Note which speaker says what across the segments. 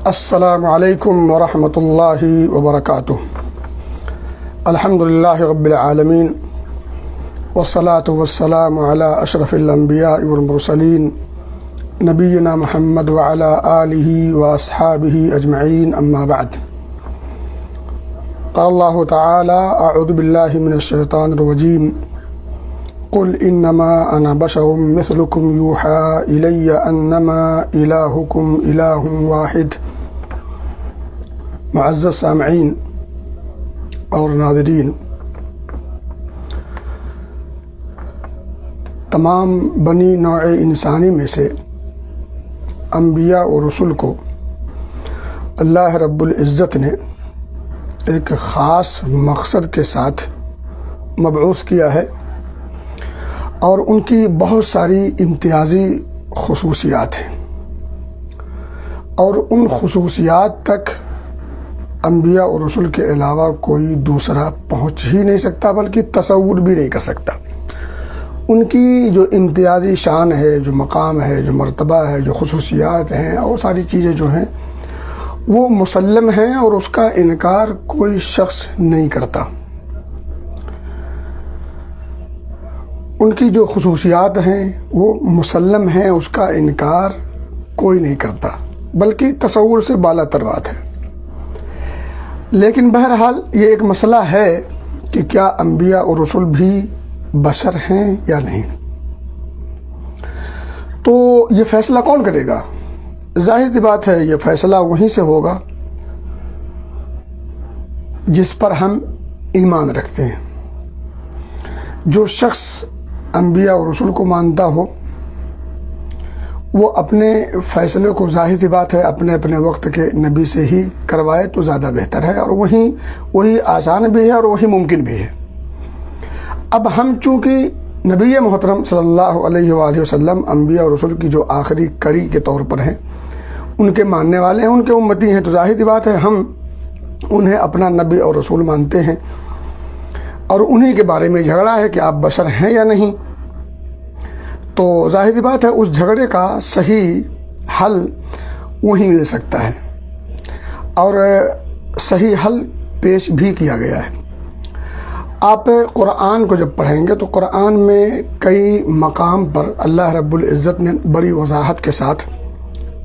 Speaker 1: السلام علیکم ورحمۃ اللہ وبرکاتہ۔ الحمدللہ رب العالمین والصلاة والسلام علی اشرف الانبیاء والمرسلین نبینا محمد وعلی آلہ واصحابہ اجمعین، اما بعد۔ قال اللہ تعالی اعوذ باللہ من الشیطان الرجیم قل انما انا بشر مثلکم یوحی الی انما الہکم الہ واحد۔ معزز سامعین اور ناظرین، تمام بنی نوع انسانی میں سے انبیاء اور رسل کو اللہ رب العزت نے ایک خاص مقصد کے ساتھ مبعوث کیا ہے، اور ان کی بہت ساری امتیازی خصوصیات ہیں، اور ان خصوصیات تک انبیاء اور رسل کے علاوہ کوئی دوسرا پہنچ ہی نہیں سکتا، بلکہ تصور بھی نہیں کر سکتا۔ ان کی جو امتیازی شان ہے، جو مقام ہے، جو مرتبہ ہے، جو خصوصیات ہیں، اور ساری چیزیں جو ہیں وہ مسلم ہیں، اور اس کا انکار کوئی شخص نہیں کرتا۔ ان کی جو خصوصیات ہیں وہ مسلم ہیں، اس کا انکار کوئی نہیں کرتا، بلکہ تصور سے بالا تر بات ہے۔ لیکن بہرحال یہ ایک مسئلہ ہے کہ کیا انبیاء اور رسل بھی بشر ہیں یا نہیں؟ تو یہ فیصلہ کون کرے گا؟ ظاہر سی بات ہے، یہ فیصلہ وہیں سے ہوگا جس پر ہم ایمان رکھتے ہیں۔ جو شخص انبیاء اور رسل کو مانتا ہو وہ اپنے فیصلے کو، ظاہر سی بات ہے، اپنے اپنے وقت کے نبی سے ہی کروائے تو زیادہ بہتر ہے، اور وہی آسان بھی ہے اور وہی ممکن بھی ہے۔ اب ہم چونکہ نبی محترم صلی اللہ علیہ وآلہ وسلم انبیاء اور رسل کی جو آخری کڑی کے طور پر ہیں، ان کے ماننے والے ہیں، ان کے امتی ہیں، تو ظاہر سی بات ہے ہم انہیں اپنا نبی اور رسول مانتے ہیں، اور انہی کے بارے میں جھگڑا ہے کہ آپ بشر ہیں یا نہیں۔ تو ظاہر سی بات ہے اس جھگڑے کا صحیح حل وہی مل سکتا ہے، اور صحیح حل پیش بھی کیا گیا ہے۔ آپ قرآن کو جب پڑھیں گے تو قرآن میں کئی مقام پر اللہ رب العزت نے بڑی وضاحت کے ساتھ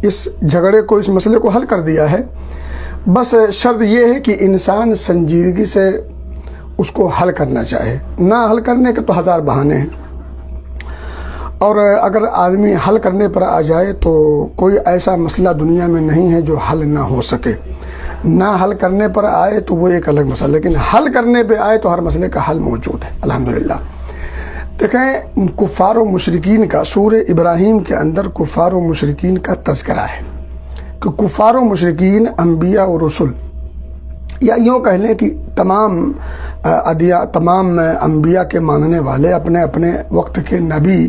Speaker 1: اس جھگڑے کو، اس مسئلے کو حل کر دیا ہے۔ بس شرط یہ ہے کہ انسان سنجیدگی سے اس کو حل کرنا چاہے، نہ حل کرنے کے تو ہزار بہانے ہیں، اور اگر آدمی حل کرنے پر آ جائے تو کوئی ایسا مسئلہ دنیا میں نہیں ہے جو حل نہ ہو سکے۔ نہ حل کرنے پر آئے تو وہ ایک الگ مسئلہ، لیکن حل کرنے پہ آئے تو ہر مسئلے کا حل موجود ہے الحمدللہ۔ دیکھیں، کفار و مشرکین کا سورہ ابراہیم کے اندر کفار و مشرکین کا تذکرہ ہے کہ کفار و مشرکین انبیاء و رسل، یا یوں کہہ لیں کہ تمام انبیاء کے ماننے والے اپنے اپنے وقت کے نبی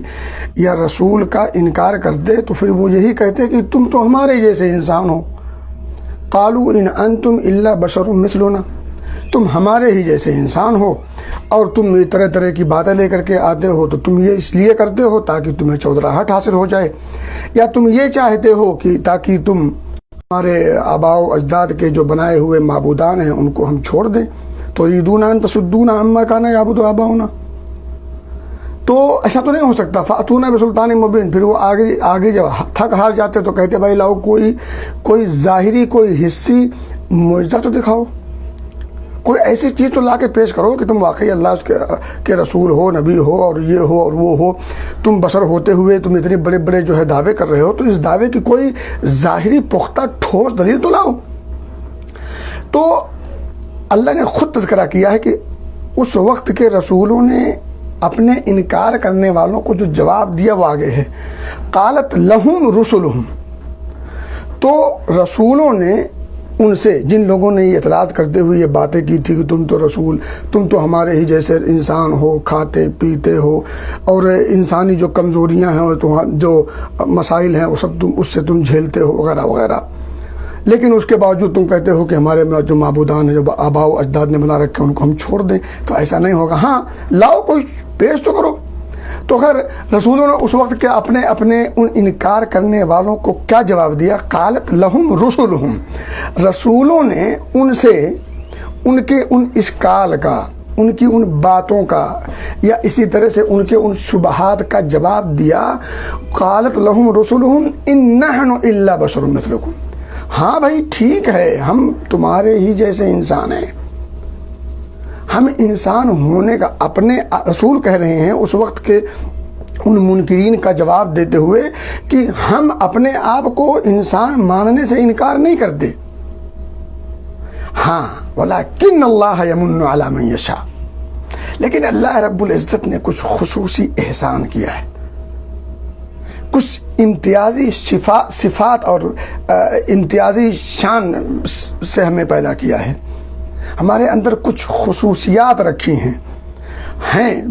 Speaker 1: یا رسول کا انکار کرتے تو پھر وہ یہی کہتے کہ تم تو ہمارے جیسے انسان ہو۔ قالوا ان انتم الا بشر مثلنا، تم ہمارے ہی جیسے انسان ہو، اور تم طرح طرح کی باتیں لے کر کے آتے ہو، تو تم یہ اس لیے کرتے ہو تاکہ تمہیں چودراہٹ حاصل ہو جائے، یا تم یہ چاہتے ہو کہ تاکہ تم ہمارے آباء و اجداد کے جو بنائے ہوئے معبودان ہیں ان کو ہم چھوڑ دیں۔ تو یریدون ان تصدونا عما کان یعبد آباؤنا، تو ایسا تو نہیں ہو سکتا۔ فاتونا بسلطان مبین، پھر وہ آگے جب تھک ہار جاتے تو کہتے بھائی لاؤ کوئی ظاہری، کوئی حصی معجزہ تو دکھاؤ، کوئی ایسی چیز تو لا کے پیش کرو کہ تم واقعی اللہ کے رسول ہو، نبی ہو، اور یہ ہو اور وہ ہو۔ تم بشر ہوتے ہوئے تم اتنے بڑے بڑے جو ہے دعوے کر رہے ہو، تو اس دعوے کی کوئی ظاہری پختہ ٹھوس دلیل تو لاؤ۔ تو اللہ نے خود تذکرہ کیا ہے کہ اس وقت کے رسولوں نے اپنے انکار کرنے والوں کو جو جواب دیا وہ آگے ہے۔ قالت لہم رسلہم، تو رسولوں نے ان سے، جن لوگوں نے یہ اعتراض کرتے ہوئے یہ باتیں کی تھی کہ تم تو رسول، تم تو ہمارے ہی جیسے انسان ہو، کھاتے پیتے ہو، اور انسانی جو کمزوریاں ہیں جو مسائل ہیں وہ سب اس سے تم جھیلتے ہو، وغیرہ وغیرہ، لیکن اس کے باوجود تم کہتے ہو کہ ہمارے جو معبودان ہیں، جو آباء و اجداد نے بنا رکھے ان کو ہم چھوڑ دیں، تو ایسا نہیں ہوگا۔ ہاں لاؤ، کوئی پیش تو کرو۔ تو خیر رسولوں نے اس وقت کے اپنے ان انکار کرنے والوں کو کیا جواب دیا؟ قالت لہم رسلہم، رسولوں نے ان سے ان کے ان اشکال کا، ان کی ان باتوں کا، یا اسی طرح سے ان کے ان شبہات کا جواب دیا۔ قالت لہم رسلہم ان نحن الا بشر مثلکم، ہاں بھائی ٹھیک ہے، ہم تمہارے ہی جیسے انسان ہیں، ہم انسان ہونے کا، اپنے رسول کہہ رہے ہیں اس وقت کے ان منکرین کا جواب دیتے ہوئے کہ ہم اپنے آپ کو انسان ماننے سے انکار نہیں کرتے، ہاں ولیکن اللہ یمن علی من یشاء، لیکن اللہ رب العزت نے کچھ خصوصی احسان کیا ہے، کچھ امتیازی صفات اور امتیازی شان سے ہمیں پیدا کیا ہے، ہمارے اندر کچھ خصوصیات رکھی ہیں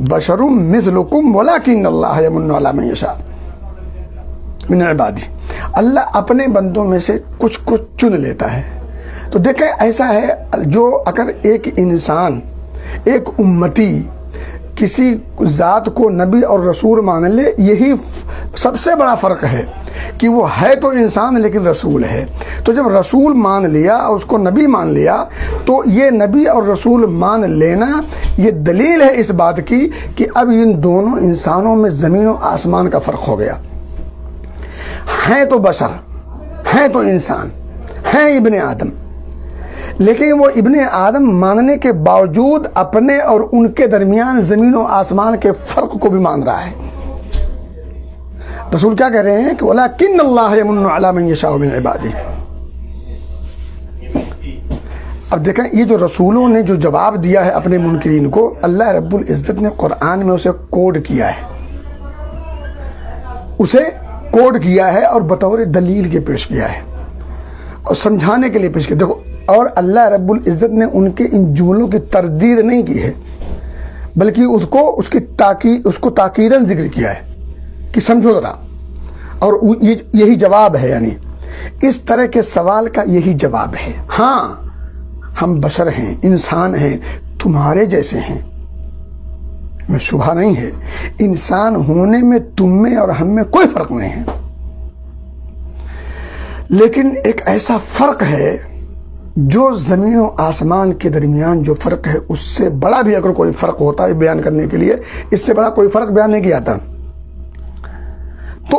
Speaker 1: بشر مثلکم ولکن اللہ یمن علی من یشاء من عبادی، اللہ اپنے بندوں میں سے کچھ چن لیتا ہے۔ تو دیکھیں ایسا ہے، جو اگر ایک انسان، ایک امتی کسی ذات کو نبی اور رسول مان لے، یہی سب سے بڑا فرق ہے کہ وہ ہے تو انسان لیکن رسول ہے۔ تو جب رسول مان لیا اور اس کو نبی مان لیا، تو یہ نبی اور رسول مان لینا یہ دلیل ہے اس بات کی کہ اب ان دونوں انسانوں میں زمین و آسمان کا فرق ہو گیا، ہیں تو بشر، ہیں تو انسان، ہیں ابن آدم، لیکن وہ ابن آدم ماننے کے باوجود اپنے اور ان کے درمیان زمین و آسمان کے فرق کو بھی مان رہا ہے۔ رسول کیا کہہ رہے ہیں کہ وَلَكِنَّ اللَّهَ يَمُنُّ عَلَى مَن يَشَاءُ مِنْ عِبَادِهِ۔ اب دیکھیں یہ جو رسولوں نے جو جواب دیا ہے اپنے منکرین کو، اللہ رب العزت نے قرآن میں اسے کوڈ کیا ہے، اسے کوڈ کیا ہے اور بطور دلیل کے پیش کیا ہے اور سمجھانے کے لیے پیش کیا۔ دیکھو، اور اللہ رب العزت نے ان کے ان جملوں کی تردید نہیں کی ہے، بلکہ اس کو تاکیداً ذکر کیا ہے کہ سمجھو ذرا، اور یہی جواب ہے، یعنی اس طرح کے سوال کا یہی جواب ہے۔ ہاں ہم بشر ہیں، انسان ہیں، تمہارے جیسے ہیں، میں شبہ نہیں ہے، انسان ہونے میں تم میں اور ہم میں کوئی فرق نہیں ہے، لیکن ایک ایسا فرق ہے جو زمین و آسمان کے درمیان جو فرق ہے، اس سے بڑا بھی اگر کوئی فرق ہوتا ہے بیان کرنے کے لیے، اس سے بڑا کوئی فرق بیان نہیں کیا جاتا۔ تو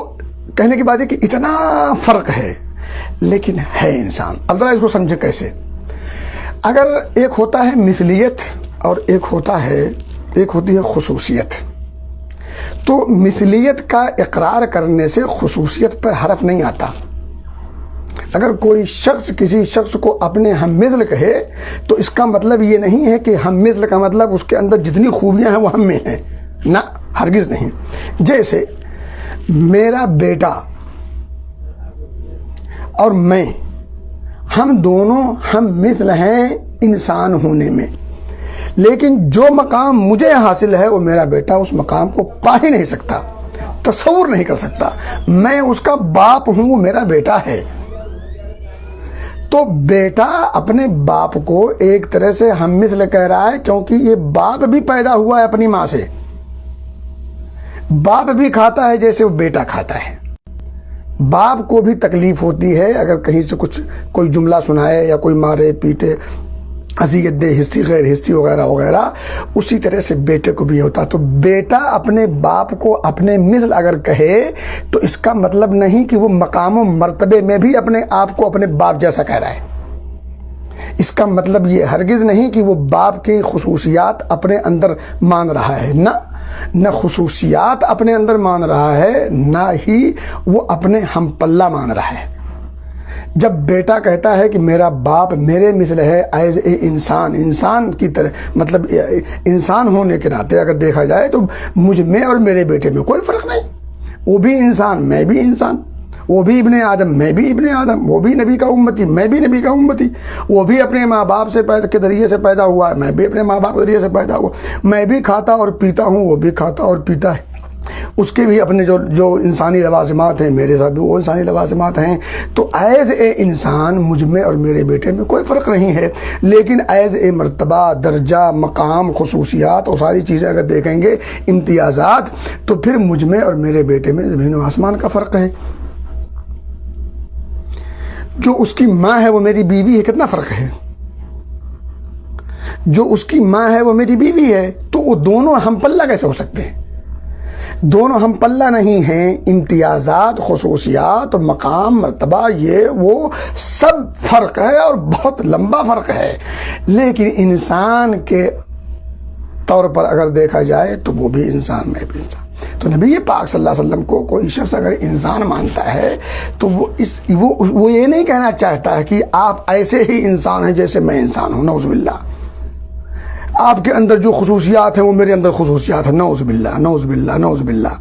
Speaker 1: کہنے کی بات ہے کہ اتنا فرق ہے لیکن ہے انسان۔ اب ذرا اس کو سمجھے کیسے؟ اگر ایک ہوتا ہے مثلیت اور ایک ہوتی ہے خصوصیت، تو مثلیت کا اقرار کرنے سے خصوصیت پر حرف نہیں آتا۔ اگر کوئی شخص کسی شخص کو اپنے ہم مثل کہے تو اس کا مطلب یہ نہیں ہے کہ ہم مثل کا مطلب اس کے اندر جتنی خوبیاں ہیں وہ ہم میں ہیں، نہ، ہرگز نہیں۔ جیسے میرا بیٹا اور میں، ہم دونوں ہم مثل ہیں انسان ہونے میں، لیکن جو مقام مجھے حاصل ہے وہ میرا بیٹا اس مقام کو پا ہی نہیں سکتا، تصور نہیں کر سکتا۔ میں اس کا باپ ہوں، وہ میرا بیٹا ہے۔ تو بیٹا اپنے باپ کو ایک طرح سے ہم مثل کہہ رہا ہے، کیونکہ یہ باپ بھی پیدا ہوا ہے اپنی ماں سے، باپ بھی کھاتا ہے جیسے وہ بیٹا کھاتا ہے، باپ کو بھی تکلیف ہوتی ہے اگر کہیں سے کوئی جملہ سنائے یا کوئی مارے پیٹے، اذیت دے، حصی غیر حصی وغیرہ وغیرہ، اسی طرح سے بیٹے کو بھی ہوتا۔ تو بیٹا اپنے باپ کو اپنے مثل اگر کہے تو اس کا مطلب نہیں کہ وہ مقام و مرتبے میں بھی اپنے آپ کو اپنے باپ جیسا کہہ رہا ہے۔ اس کا مطلب یہ ہرگز نہیں کہ وہ باپ کی خصوصیات اپنے اندر مان رہا ہے، نہ خصوصیات اپنے اندر مان رہا ہے، نہ ہی وہ اپنے ہم پلہ مان رہا ہے۔ جب بیٹا کہتا ہے کہ میرا باپ میرے مثل ہے ایز اے انسان کی طرح، مطلب انسان ہونے کے ناطے اگر دیکھا جائے تو میں اور میرے بیٹے میں کوئی فرق نہیں، وہ بھی انسان میں بھی انسان، وہ بھی ابن آدم میں بھی ابن آدم، وہ بھی نبی کا امتی میں بھی نبی کا امتی، وہ بھی اپنے ماں باپ کے ذریعے سے پیدا ہوا ہے، میں بھی اپنے ماں باپ کے ذریعے سے پیدا ہوا، میں بھی کھاتا اور پیتا ہوں، وہ بھی کھاتا اور پیتا ہے۔ اس کے بھی اپنے جو انسانی لوازمات ہیں، میرے ساتھ بھی وہ انسانی لوازمات ہیں. تو ایز اے انسان مجھ میں اور میرے بیٹے میں کوئی فرق نہیں ہے، لیکن ایز اے مرتبہ، درجہ، مقام، خصوصیات اور ساری چیزیں اگر دیکھیں گے، امتیازات، تو پھر مجھ میں اور میرے بیٹے میں زمین و آسمان کا فرق ہے. جو اس کی ماں ہے وہ میری بیوی ہے، کتنا فرق ہے. جو اس کی ماں ہے وہ میری بیوی ہے، تو وہ دونوں ہم پلہ کیسے ہو سکتے ہیں؟ دونوں ہم پلہ نہیں ہیں. امتیازات، خصوصیات، مقام، مرتبہ، یہ وہ سب فرق ہے اور بہت لمبا فرق ہے. لیکن انسان کے طور پر اگر دیکھا جائے تو وہ بھی انسان، میں بھی انسان. تو نبی پاک صلی اللہ علیہ وسلم کو کوئی شخص اگر انسان مانتا ہے تو وہ یہ نہیں کہنا چاہتا ہے کہ آپ ایسے ہی انسان ہیں جیسے میں انسان ہوں. نعوذ باللہ. آپ کے اندر جو خصوصیات ہیں وہ میرے اندر خصوصیات ہیں. نعوذ باللہ، نعوذ باللہ، نعوذ باللہ.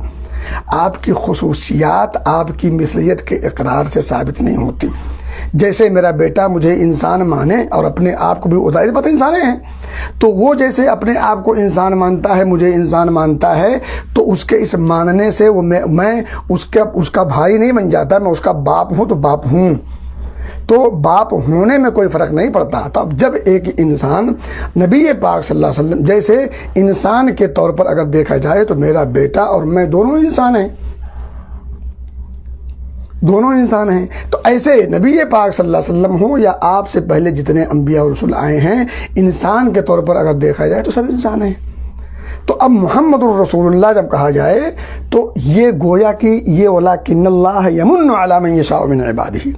Speaker 1: آپ کی خصوصیات آپ کی مثلیت کے اقرار سے ثابت نہیں ہوتی. جیسے میرا بیٹا مجھے انسان مانے اور اپنے آپ کو بھی ظاہر بات انسان ہیں، تو وہ جیسے اپنے آپ کو انسان مانتا ہے، مجھے انسان مانتا ہے، تو اس کے اس ماننے سے وہ میں اس کا بھائی نہیں بن جاتا. میں اس کا باپ ہوں تو باپ ہوں. تو باپ ہونے میں کوئی فرق نہیں پڑتا. تو اب جب ایک انسان نبی پاک صلی اللہ علیہ وسلم جیسے انسان کے طور پر اگر دیکھا جائے تو میرا بیٹا اور میں دونوں انسان ہیں، دونوں انسان ہیں. تو ایسے نبی پاک صلی اللہ علیہ وسلم ہوں یا آپ سے پہلے جتنے انبیاء اور رسول آئے ہیں، انسان کے طور پر اگر دیکھا جائے تو سب انسان ہیں. تو اب محمد الرسول اللہ جب کہا جائے تو یہ گویا کہ یہ وَلَٰكِنَّ اللَّهَ يَمُنُّ عَلَىٰ مَن يَشَاءُ مِنْ عِبَادِهِ.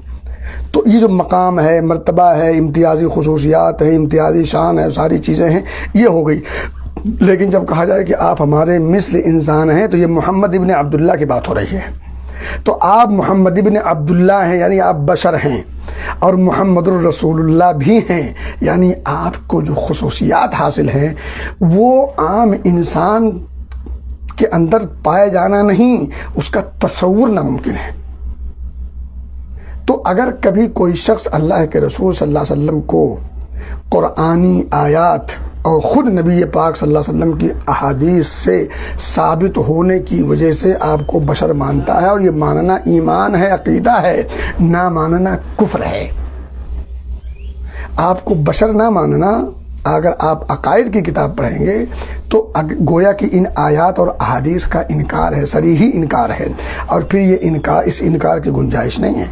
Speaker 1: تو یہ جو مقام ہے، مرتبہ ہے، امتیازی خصوصیات ہے، امتیازی شان ہے، ساری چیزیں ہیں، یہ ہو گئی. لیکن جب کہا جائے کہ آپ ہمارے مثل انسان ہیں تو یہ محمد ابن عبداللہ کی بات ہو رہی ہے. تو آپ محمد ابن عبداللہ ہیں، یعنی آپ بشر ہیں، اور محمد الرسول اللہ بھی ہیں، یعنی آپ کو جو خصوصیات حاصل ہیں وہ عام انسان کے اندر پائے جانا نہیں، اس کا تصور ناممکن ہے. تو اگر کبھی کوئی شخص اللہ کے رسول صلی اللہ علیہ وسلم کو قرآنی آیات اور خود نبی پاک صلی اللہ علیہ وسلم کی احادیث سے ثابت ہونے کی وجہ سے آپ کو بشر مانتا ہے، اور یہ ماننا ایمان ہے، عقیدہ ہے، نہ ماننا کفر ہے. آپ کو بشر نہ ماننا، اگر آپ عقائد کی کتاب پڑھیں گے تو گویا کہ ان آیات اور احادیث کا انکار ہے، صریحی انکار ہے، اور پھر یہ اس انکار کی گنجائش نہیں ہے.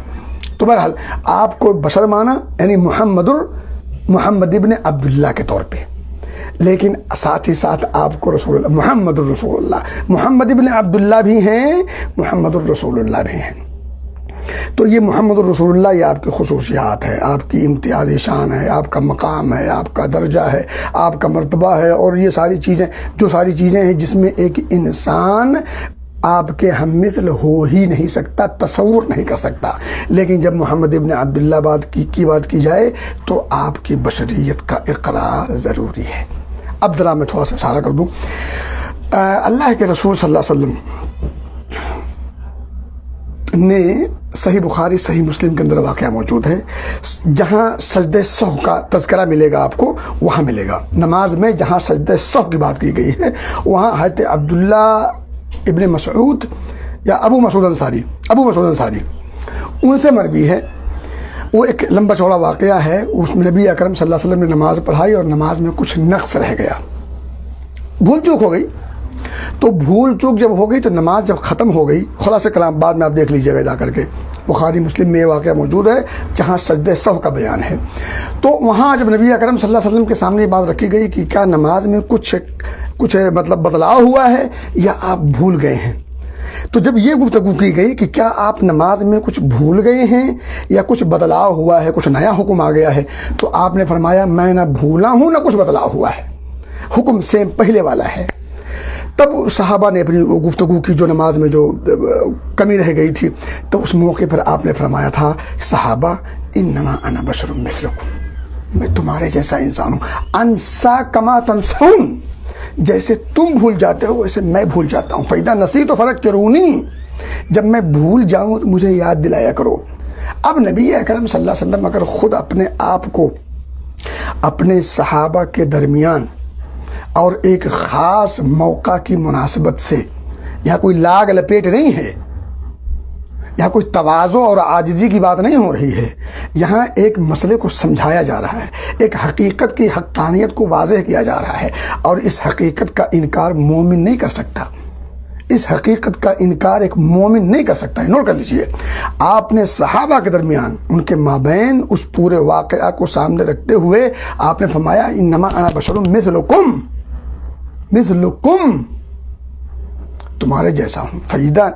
Speaker 1: تو بہرحال آپ کو بشر مانا یعنی محمد ابن عبداللہ کے طور پہ، لیکن ساتھ ہی ساتھ آپ کو رسول اللہ محمد الرسول اللہ، محمد ابن عبداللہ بھی ہیں، محمد الرسول اللہ بھی ہیں. تو یہ محمد الرسول اللہ، یہ آپ کی خصوصیات ہے، آپ کی امتیازی شان ہے، آپ کا مقام ہے، آپ کا درجہ ہے، آپ کا مرتبہ ہے، اور یہ ساری چیزیں ہیں جس میں ایک انسان آپ کے ہم مثل ہو ہی نہیں سکتا، تصور نہیں کر سکتا. لیکن جب محمد ابن عبداللہ کی بات کی جائے تو آپ کی بشریت کا اقرار ضروری ہے. اب ذرا میں تھوڑا سا اشارہ کر دوں. اللہ کے رسول صلی اللہ علیہ وسلم نے صحیح بخاری، صحیح مسلم کے اندر واقعہ موجود ہے، جہاں سجدہ سہو کا تذکرہ ملے گا آپ کو، وہاں ملے گا. نماز میں جہاں سجدہ سہو کی بات کی گئی ہے وہاں حضرت عبداللہ ابن مسعود یا ابو مسعود انصاری ان سے مروی ہے. وہ ایک لمبا چوڑا واقعہ ہے. اس میں نبی اکرم صلی اللہ علیہ وسلم نے نماز پڑھائی اور نماز میں کچھ نقص رہ گیا، بھول چوک ہو گئی. تو بھول چوک جب ہو گئی تو نماز جب ختم ہو گئی، خلاصہ کلام بعد میں آپ دیکھ لیجیے گا جا کر کے، بخاری مسلم میں یہ واقعہ موجود ہے جہاں سجدہ سہو کا بیان ہے. تو وہاں جب نبی اکرم صلی اللہ علیہ وسلم کے سامنے یہ بات رکھی گئی کہ کیا نماز میں کچھ مطلب بدلاؤ ہوا ہے یا آپ بھول گئے ہیں، تو جب یہ گفتگو کی گئی کہ کیا آپ نماز میں کچھ بھول گئے ہیں یا کچھ بدلاؤ ہوا ہے، کچھ نیا حکم آ گیا ہے، تو آپ نے فرمایا میں نہ بھولا ہوں نہ کچھ بدلاؤ ہوا ہے، حکم سیم پہلے والا ہے. تب صحابہ نے اپنی گفتگو کی جو نماز میں جو کمی رہ گئی تھی، تو اس موقع پر آپ نے فرمایا تھا صحابہ انما انا بشر مثلکم، میں تمہارے جیسا انسان ہوں، انسا کما تنسون، جیسے تم بھول جاتے ہو ویسے میں بھول جاتا ہوں. فَإِذَا نَسِيتُ فَذَكِّرُونِي، جب میں بھول جاؤں تو مجھے یاد دلایا کرو. اب نبی اکرم صلی اللہ علیہ وسلم اگر خود اپنے آپ کو اپنے صحابہ کے درمیان اور ایک خاص موقع کی مناسبت سے یہاں کوئی لاگ لپیٹ نہیں ہے، یہاں کوئی تواضع اور عاجزی کی بات نہیں ہو رہی ہے، یہاں ایک مسئلے کو سمجھایا جا رہا ہے، ایک حقیقت کی حقانیت کو واضح کیا جا رہا ہے، اور اس حقیقت کا انکار مومن نہیں کر سکتا، اس حقیقت کا انکار ایک مومن نہیں کر سکتا ہے۔ نوٹ کر لیجئے، آپ نے صحابہ کے درمیان ان کے مابین اس پورے واقعہ کو سامنے رکھتے ہوئے آپ نے فرمایا انما انا بشر مثلکم، مثلکم، تمہارے جیسا ہوں، فیدا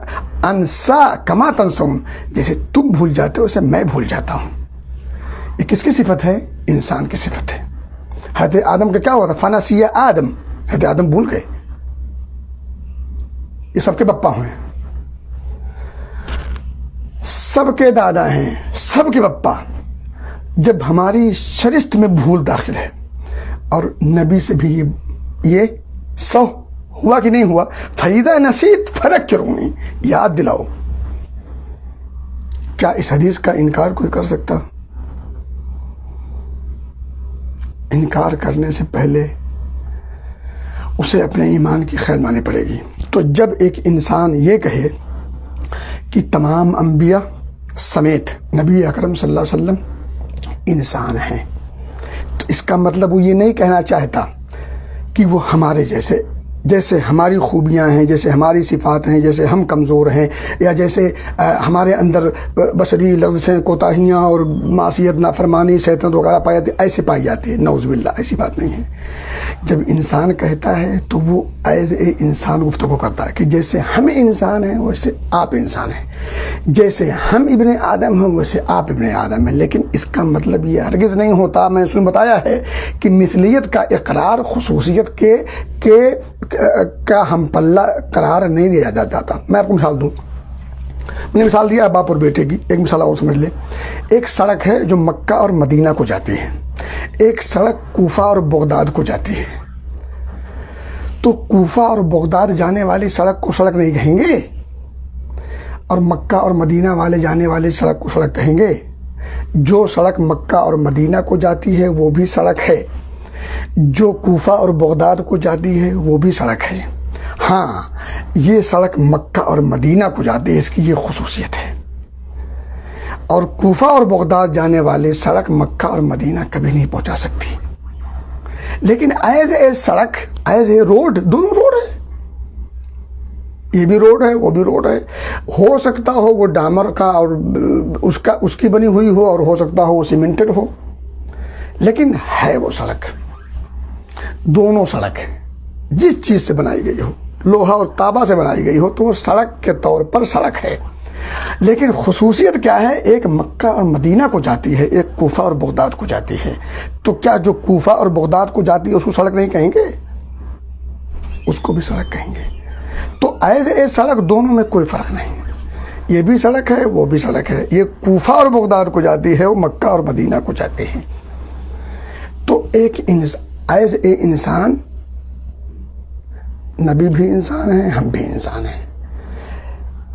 Speaker 1: انسا کما تنسون، جیسے تم بھول جاتے ہو اسے میں بھول جاتا ہوں۔ یہ کس کی صفت ہے؟ انسان کی صفت ہے۔ حضرت آدم کا کیا ہوا تھا؟ فنسی آدم، حضرت آدم بھول گئے، یہ سب کے پپا ہیں، سب کے دادا ہیں، سب کے پپا۔ جب ہماری شرشت میں بھول داخل ہے، اور نبی سے بھی یہ سو ہوا کہ نہیں ہوا، فَإِذَا نَسِيتُ فَذَكِّرُونِی، یاد دلاؤ۔ کیا اس حدیث کا انکار کوئی کر سکتا؟ انکار کرنے سے پہلے اسے اپنے ایمان کی خیر مانی پڑے گی۔ تو جب ایک انسان یہ کہے کہ تمام انبیاء سمیت نبی اکرم صلی اللہ علیہ وسلم انسان ہیں، تو اس کا مطلب وہ یہ نہیں کہنا چاہتا کہ وہ ہمارے جیسے ہماری خوبیاں ہیں، جیسے ہماری صفات ہیں، جیسے ہم کمزور ہیں، یا جیسے ہمارے اندر بشری لفظیں، کوتاہیاں اور معصیت، نافرمانی، شیطنت وغیرہ پائی جاتی ہے، ایسے پائی جاتی ہے۔ نعوذ باللہ، ایسی بات نہیں ہے۔ جب انسان کہتا ہے تو وہ ایز اے انسان گفتگو کرتا ہے کہ جیسے ہم انسان ہیں ویسے آپ انسان ہیں، جیسے ہم ابن آدم ہیں ویسے آپ ابن آدم ہیں۔ لیکن اس کا مطلب یہ ہرگز نہیں ہوتا، میں نے اس میں بتایا ہے کہ مثلیت کا اقرار خصوصیت کا ہم پلہ قرار نہیں دیا جاتا۔ میں آپ کو مثال دوں، میں نے مثال دیا باپ اور بیٹے کی، ایک مثال اور سمجھ لیں۔ ایک سڑک ہے جو مکہ اور مدینہ کو جاتی ہے، ایک سڑک کوفہ اور بغداد کو جاتی ہے۔ تو کوفہ اور بغداد جانے والی سڑک کو سڑک نہیں کہیں گے، اور مکہ اور مدینہ والے جانے والی سڑک کو سڑک کہیں گے۔ جو سڑک مکہ اور مدینہ کو جاتی ہے وہ بھی سڑک ہے، جو کوفہ اور بغداد کو جاتی ہے وہ بھی سڑک ہے۔ ہاں، یہ سڑک مکہ اور مدینہ کو جاتی ہے، اس کی یہ خصوصیت ہے، اور کوفہ اور بغداد جانے والی سڑک مکہ اور مدینہ کبھی نہیں پہنچا سکتی۔ لیکن ایز اے سڑک، ایز اے روڈ، دونوں روڈ ہے، یہ بھی روڈ ہے وہ بھی روڈ ہے۔ ہو سکتا ہو وہ ڈامر کا اور اس کی بنی ہوئی ہو، اور ہو سکتا ہو وہ سیمنٹڈ ہو، لیکن ہے وہ سڑک، دونوں سڑک ہے۔ جس چیز سے بنائی گئی ہو، لوہا اور تانبا سے بنائی گئی ہو، تو وہ سڑک کے طور پر سڑک ہے۔ لیکن خصوصیت کیا ہے؟ ایک مکہ اور مدینہ کو جاتی ہے، ایک کوفہ اور بغداد کو جاتی ہے۔ تو کیا جو کوفہ اور بغداد کو جاتی ہے اس کو سڑک نہیں کہیں گے؟ اس کو بھی سڑک کہیں گے۔ تو ایز اے سڑک دونوں میں کوئی فرق نہیں، یہ بھی سڑک ہے وہ بھی سڑک ہے۔ یہ کوفہ اور بغداد کو جاتی ہے، وہ مکہ اور مدینہ کو جاتے ہیں۔ تو ایک ایز اے انسان، نبی بھی انسان ہیں، ہم بھی انسان ہیں۔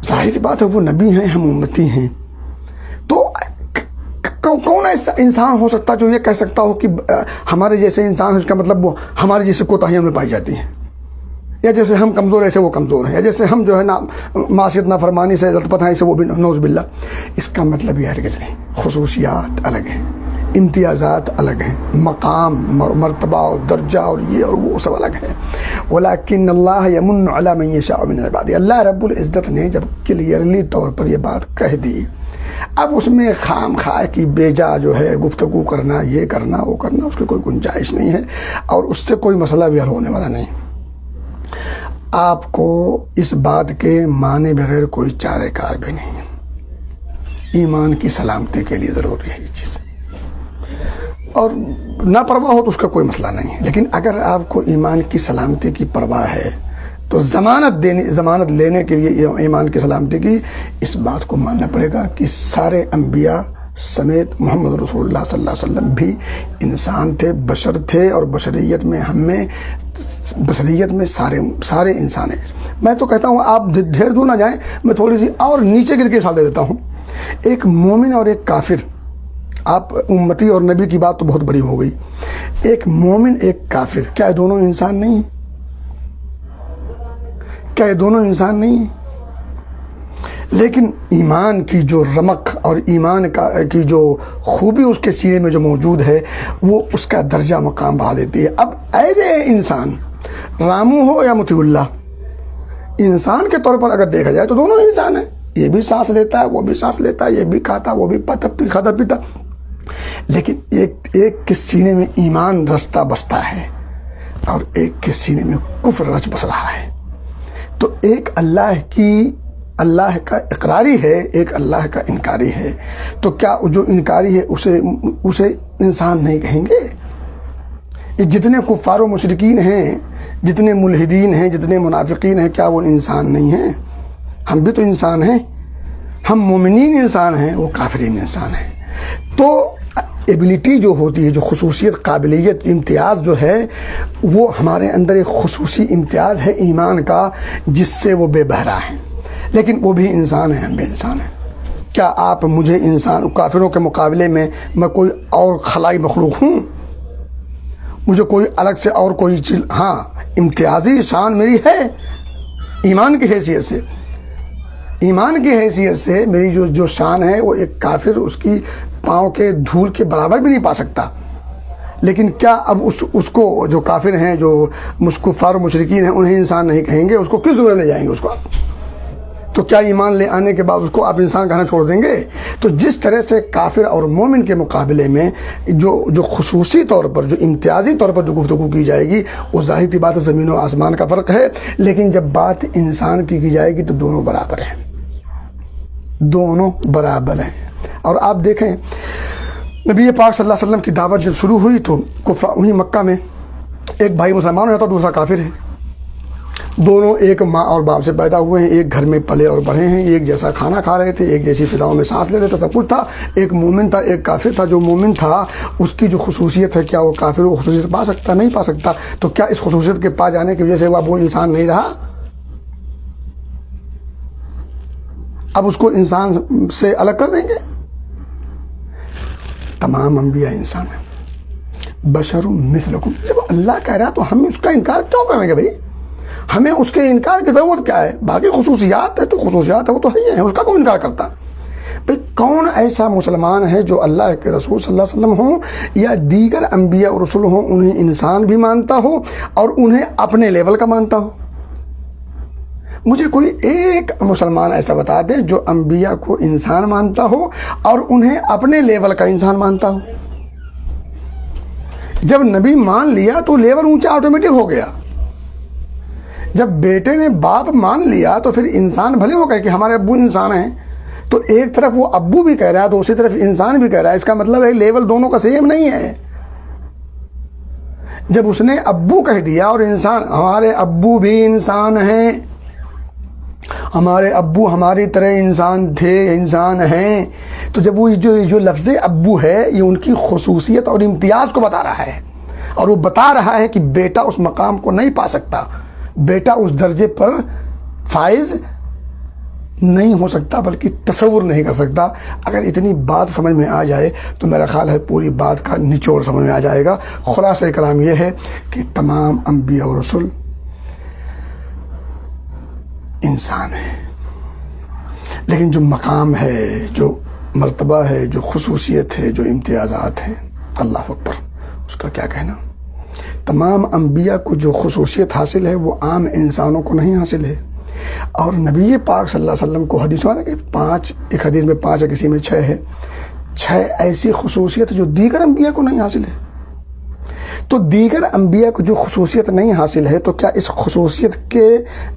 Speaker 1: ظاہر سی بات ہے وہ نبی ہیں، ہم امتی ہیں۔ تو کون ایسا انسان ہو سکتا جو یہ کہہ سکتا ہو کہ ہمارے جیسے انسان ہے، اس کا مطلب وہ ہمارے جیسے کوتاہیاں میں پائی جاتی ہیں، یا جیسے ہم کمزور ایسے وہ کمزور ہیں، یا جیسے ہم جو ہے نا معصیت نافرمانی سے لطپت ہیں ایسے وہ بھی، نعوذ باللہ۔ اس کا مطلب یہ ہرگز نہیں۔ خصوصیات الگ ہیں، امتیازات الگ ہیں، مقام، مرتبہ اور درجہ اور یہ اور وہ سب الگ ہے۔ وَلَكِنَّ اللَّهَ يَمُنُّ عَلَى مَن يَشَاءُ مِنْ عِبَادِهِ، اللہ رب العزت نے جب کلیئرلی طور پر یہ بات کہہ دی، اب اس میں خام خواہ کی بیجا جو ہے گفتگو کرنا، یہ کرنا وہ کرنا، اس کی کوئی گنجائش نہیں ہے، اور اس سے کوئی مسئلہ بھی حل ہونے والا نہیں۔ آپ کو اس بات کے مانے بغیر کوئی چارہ کار بھی نہیں ہے۔ ایمان کی سلامتی کے لیے ضروری ہے یہ چیز، اور نہ پرواہ ہو تو اس کا کوئی مسئلہ نہیں ہے۔ لیکن اگر آپ کو ایمان کی سلامتی کی پرواہ ہے تو ضمانت لینے کے لیے ایمان کی سلامتی کی، اس بات کو ماننا پڑے گا کہ سارے انبیاء سمیت محمد رسول اللہ صلی اللہ علیہ وسلم بھی انسان تھے، بشر تھے، اور بشریت میں سارے انسان ہیں۔ میں تو کہتا ہوں آپ ڈھیر دور نہ جائیں، میں تھوڑی سی اور نیچے گر کے مثال دے دیتا ہوں۔ ایک مومن اور ایک کافر، آپ امتی اور نبی کی بات تو بہت بڑی ہو گئی، ایک مومن ایک کافر، کیا دونوں انسان نہیں ہیں؟ کیا یہ دونوں انسان نہیں ہیں؟ لیکن ایمان کی جو رمق اور ایمان کی جو خوبی اس کے سینے میں جو موجود ہے وہ اس کا درجہ مقام بڑھا دیتی ہے۔ اب ایز اے انسان، رامو ہو یا مطیع اللہ، انسان کے طور پر اگر دیکھا جائے تو دونوں انسان ہیں۔ یہ بھی سانس لیتا ہے، وہ بھی سانس لیتا ہے، یہ بھی کھاتا، وہ بھی کھاتا پیتا، لیکن ایک کے سینے میں ایمان رچتا بستا ہے اور ایک کے سینے میں کفر رچ بس رہا ہے۔ تو ایک اللہ کا اقراری ہے، ایک اللہ کا انکاری ہے۔ تو کیا جو انکاری ہے اسے انسان نہیں کہیں گے؟ یہ جتنے کفار و مشرکین ہیں، جتنے ملحدین ہیں، جتنے منافقین ہیں، کیا وہ انسان نہیں ہیں؟ ہم بھی تو انسان ہیں، ہم مومنین انسان ہیں، وہ کافرین انسان ہیں۔ تو ایبلٹی جو ہوتی ہے، جو خصوصیت، قابلیت، امتیاز جو ہے، وہ ہمارے اندر ایک خصوصی امتیاز ہے ایمان کا، جس سے وہ بے بہرا ہیں، لیکن وہ بھی انسان ہیں، ہم بھی انسان ہیں۔ کیا آپ مجھے انسان کافروں کے مقابلے میں کوئی اور خلائی مخلوق ہوں؟ مجھے کوئی الگ سے اور کوئی چیز، ہاں امتیازی شان میری ہے ایمان کی حیثیت سے، ایمان کی حیثیت سے میری جو شان ہے وہ ایک کافر اس کی پاؤں کے دھول کے برابر بھی نہیں پا سکتا۔ لیکن کیا اب اس کو جو کافر ہیں، جو کفار و مشرکین ہیں، انہیں انسان نہیں کہیں گے؟ اس کو کس زمرے لے جائیں گے اس کو آپ؟ تو کیا ایمان لے آنے کے بعد اس کو آپ انسان کہنا چھوڑ دیں گے؟ تو جس طرح سے کافر اور مومن کے مقابلے میں جو خصوصی طور پر، جو امتیازی طور پر جو گفتگو کی جائے گی، وہ ظاہر سی بات ہے زمین و آسمان کا فرق ہے۔ لیکن جب بات انسان کی جائے گی تو دونوں برابر ہیں، دونوں برابر ہیں۔ اور آپ دیکھیں نبی پاک صلی اللہ علیہ وسلم کی دعوت جب شروع ہوئی تو وہیں مکہ میں ایک بھائی مسلمان ہوتا، دوسرا کافر ہے، دونوں ایک ماں اور باپ سے پیدا ہوئے ہیں، ایک گھر میں پلے اور بڑھے ہیں، ایک جیسا کھانا کھا رہے تھے، ایک جیسی فضاؤں میں سانس لے رہے تھے، سب کچھ تھا۔ ایک مومن تھا، ایک کافر تھا۔ جو مومن تھا اس کی جو خصوصیت ہے، کیا وہ کافر وہ خصوصیت پا سکتا؟ نہیں پا سکتا۔ تو کیا اس خصوصیت کے پا جانے کی وجہ سے وہ انسان نہیں رہا؟ اب اس کو انسان سے الگ کر دیں گے؟ تمام انبیاء انسان ہیں، بشر مثلکم۔ جب اللہ کہہ رہا تو ہم اس کا انکار کیوں کریں گے بھائی؟ ہمیں اس کے انکار کی ضرورت کیا ہے؟ باقی خصوصیات ہے تو خصوصیات ہے، وہ تو ہے ہی ہیں، اس کا کون انکار کرتا؟ بھائی کون ایسا مسلمان ہے جو اللہ کے رسول صلی اللہ علیہ وسلم ہوں یا دیگر انبیاء اور رسول ہوں، انہیں انسان بھی مانتا ہو اور انہیں اپنے لیول کا مانتا ہو؟ مجھے کوئی ایک مسلمان ایسا بتا دے جو انبیاء کو انسان مانتا ہو اور انہیں اپنے لیول کا انسان مانتا ہو۔ جب نبی مان لیا تو لیول اونچا آٹومیٹک ہو گیا۔ جب بیٹے نے باپ مان لیا تو پھر انسان بھلے ہو گئے کہ ہمارے ابو انسان ہیں، تو ایک طرف وہ ابو بھی کہہ رہا ہے، دوسری طرف انسان بھی کہہ رہا ہے، اس کا مطلب ہے لیول دونوں کا سیم نہیں ہے۔ جب اس نے ابو کہہ دیا اور انسان، ہمارے ابو بھی انسان ہیں، ہمارے ابو ہماری طرح انسان تھے، انسان ہیں، تو جب وہ جو لفظ ابو ہے یہ ان کی خصوصیت اور امتیاز کو بتا رہا ہے، اور وہ بتا رہا ہے کہ بیٹا اس مقام کو نہیں پا سکتا، بیٹا اس درجے پر فائز نہیں ہو سکتا، بلکہ تصور نہیں کر سکتا۔ اگر اتنی بات سمجھ میں آ جائے تو میرا خیال ہے پوری بات کا نچوڑ سمجھ میں آ جائے گا۔ خلاصہ کلام یہ ہے کہ تمام انبیاء اور رسول انسان ہے، لیکن جو مقام ہے، جو مرتبہ ہے، جو خصوصیت ہے، جو امتیازات ہیں، اللہ اکبر، اس کا کیا کہنا۔ تمام انبیاء کو جو خصوصیت حاصل ہے وہ عام انسانوں کو نہیں حاصل ہے۔ اور نبی پاک صلی اللہ علیہ وسلم کو حدیث میں کہ ایک حدیث میں 5 ہے، کسی میں 6 ہے، 6 ایسی خصوصیت جو دیگر انبیاء کو نہیں حاصل ہے۔ تو دیگر انبیاء کو جو خصوصیت نہیں حاصل ہے، تو کیا اس خصوصیت کے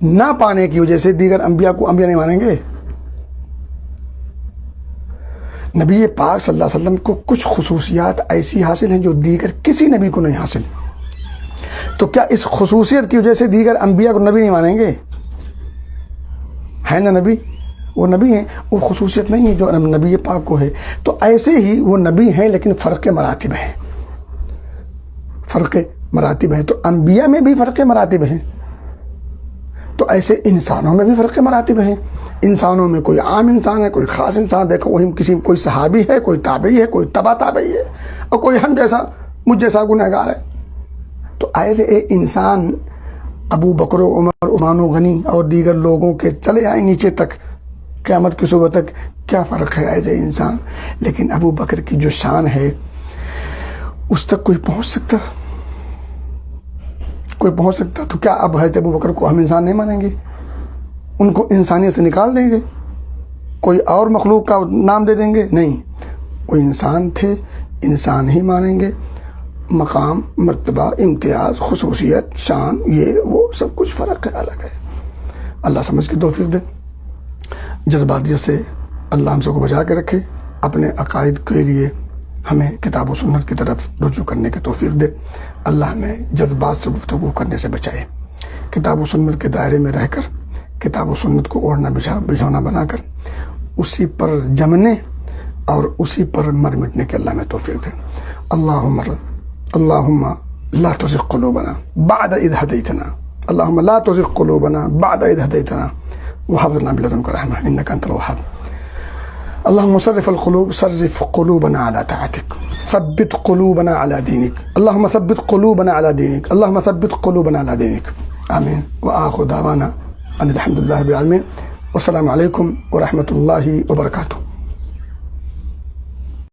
Speaker 1: نہ پانے کی وجہ سے دیگر انبیاء کو انبیاء نہیں مانیں گے؟ نبی پاک صلی اللہ علیہ وسلم کو کچھ خصوصیات ایسی حاصل ہیں جو دیگر کسی نبی کو نہیں حاصل، تو کیا اس خصوصیت کی وجہ سے دیگر انبیاء کو نبی نہیں مانیں گے؟ ہے نا نبی، وہ نبی ہیں، وہ خصوصیت نہیں ہے جو نبی پاک کو ہے۔ تو ایسے ہی وہ نبی ہیں لیکن فرق مراتب ہیں، فرق مراتب ہیں۔ تو انبیاء میں بھی فرق مراتب ہیں، تو ایسے انسانوں میں بھی فرق مراتب ہیں۔ انسانوں میں کوئی عام انسان ہے، کوئی خاص انسان، دیکھو وہی کوئی صحابی ہے، کوئی تابعی ہے، کوئی تبع تابعی ہے، اور کوئی ہم جیسا، مجھ جیسا گنہگار ہے۔ تو ایسے انسان ابو بکر و عمر عثمان و غنی اور دیگر لوگوں کے چلے آئیں نیچے تک قیامت کی صبح تک، کیا فرق ہے ایسے انسان؟ لیکن ابو بکر کی جو شان ہے اس تک کوئی پہنچ سکتا؟ کوئی پہنچ سکتا؟ تو کیا اب حضرت ابو بکر کو ہم انسان نہیں مانیں گے؟ ان کو انسانیت سے نکال دیں گے؟ کوئی اور مخلوق کا نام دے دیں گے؟ نہیں، وہ انسان تھے، انسان ہی مانیں گے۔ مقام، مرتبہ، امتیاز، خصوصیت، شان، یہ وہ سب کچھ فرق ہے، الگ ہے۔ اللہ سمجھ کی توفیق دے، جذباتیت سے اللہ ہم سب کو بچا کے رکھے، اپنے عقائد کے لیے ہمیں کتاب و سنت کی طرف رجوع کرنے کی توفیق دے، اللہ ہمیں جذبات سے گفتگو کرنے سے بچائے، کتاب و سنت کے دائرے میں رہ کر کتاب و سنت کو اوڑھنا بچھونا بنا کر اسی پر جمنے اور اسی پر مر مٹنے کے اللہ میں توفیق دے۔ اللہم لا تزغ قلوبنا بعد اذ ہدیتنا، اللہم لا تزغ قلوبنا بعد اذ ہدیتنا وہب لنا من لدنک رحمہ انک انت الوہاب۔ اللہم صرف قلوبنا على طاعتک، ثبت قلوبنا على دینک، اللہم ثبت قلوبنا على دینک، اللہم ثبت قلوبنا على دینک، آمین۔ وآخر دعوانا ان الحمد للہ رب العالمین، والسلام علیکم ورحمۃ اللہ وبرکاتہ۔